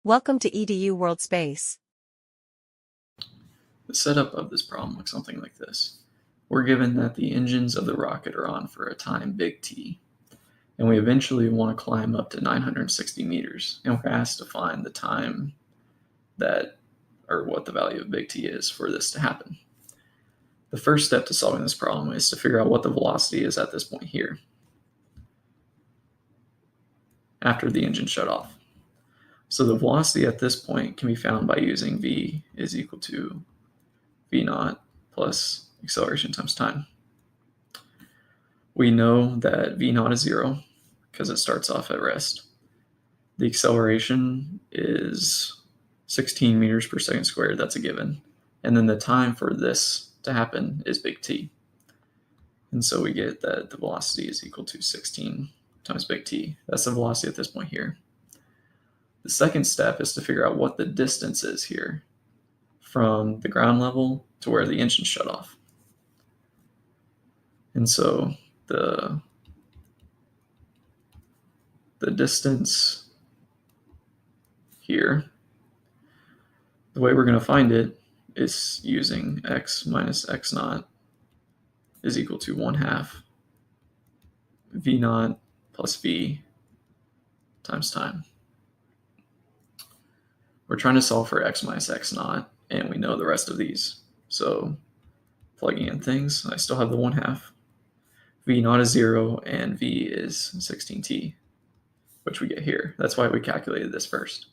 Welcome to EDU World Space. The setup of this problem looks something like this. We're given that the engines of the rocket are on for a time big T, and we eventually want to climb up to 960 meters, and we're asked to find the time that, or what the value of big T is for this to happen. The first step to solving this problem is to figure out what the velocity is at this point here, after the engine shut off. So the velocity at this point can be found by using v is equal to v naught plus acceleration times time. We know that v naught is 0 because it starts off at rest. The acceleration is 16 meters per second squared, that's a given. And then the time for this to happen is big T. And so we get that the velocity is equal to 16 times big T. That's the velocity at this point here. The second step is to figure out what the distance is here from the ground level to where the engine shut off. And so the distance here, the way we're going to find it is using x minus x naught is equal to 1/2 v naught plus v times time. We're trying to solve for x minus x naught, and we know the rest of these. So plugging in things, I still have the 1/2. V naught is 0, and v is 16t, which we get here. That's why we calculated this first.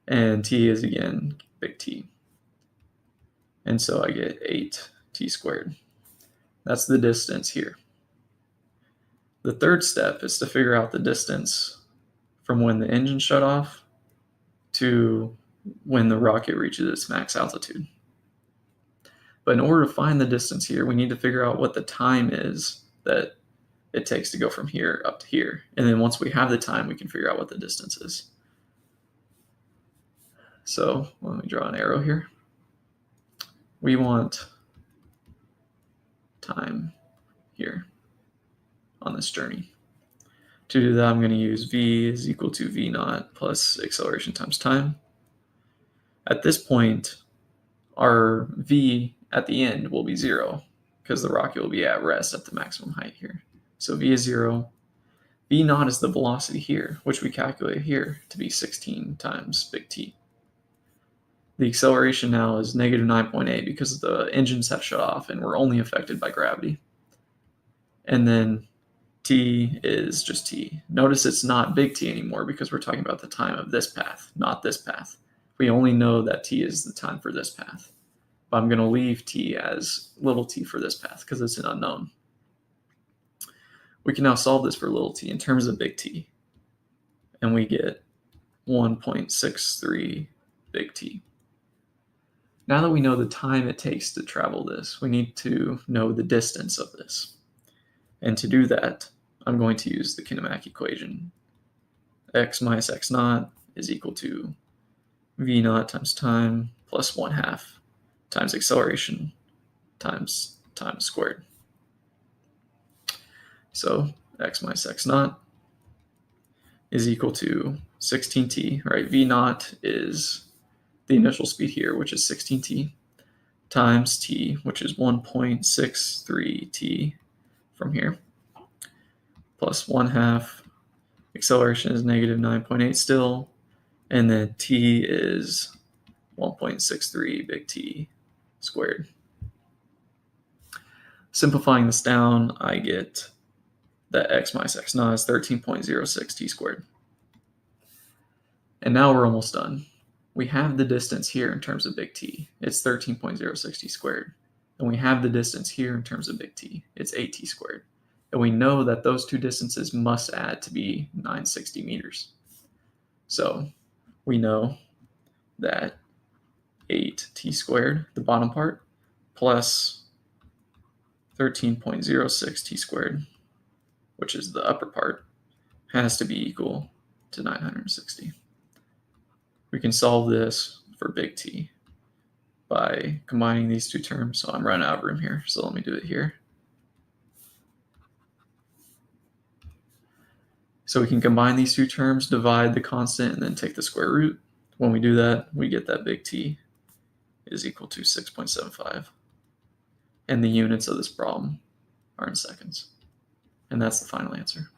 And t is, again, big T. And so I get 8t squared. That's the distance here. The third step is to figure out the distance from when the engine shut off to when the rocket reaches its max altitude. But in order to find the distance here, we need to figure out what the time is that it takes to go from here up to here. And then once we have the time, we can figure out what the distance is. So let me draw an arrow here. We want time here on this journey. To do that, I'm going to use v is equal to v naught plus acceleration times time. At this point, our v at the end will be 0 because the rocket will be at rest at the maximum height here. So v is 0. V naught is the velocity here, which we calculate here to be 16 times big T. The acceleration now is negative 9.8 because the engines have shut off and we're only affected by gravity. And then T is just T. Notice it's not big T anymore because we're talking about the time of this path, not this path. We only know that T is the time for this path. But I'm going to leave T as little t for this path because it's an unknown. We can now solve this for little t in terms of big T. And we get 1.63 big T. Now that we know the time it takes to travel this, we need to know the distance of this. And to do that, I'm going to use the kinematic equation. X minus x naught is equal to v naught times time plus 1/2 times acceleration times time squared. So x minus x naught is equal to 16t, right? V naught is the initial speed here, which is 16t, times t, which is 1.63t from here, plus 1/2. Acceleration is negative 9.8 still, and then t is 1.63 big T squared. Simplifying this down, I get that x minus x naught is 13.06 t squared. And now we're almost done. We have the distance here in terms of big T. It's 13.06 t squared. And we have the distance here in terms of big T. It's 8t squared. And we know that those two distances must add to be 960 meters. So we know that 8t squared, the bottom part, plus 13.06 t squared, which is the upper part, has to be equal to 960. We can solve this for big T by combining these two terms. So I'm running out of room here, so let me do it here. So we can combine these two terms, divide the constant, and then take the square root. When we do that, we get that big T is equal to 6.75. And the units of this problem are in seconds. And that's the final answer.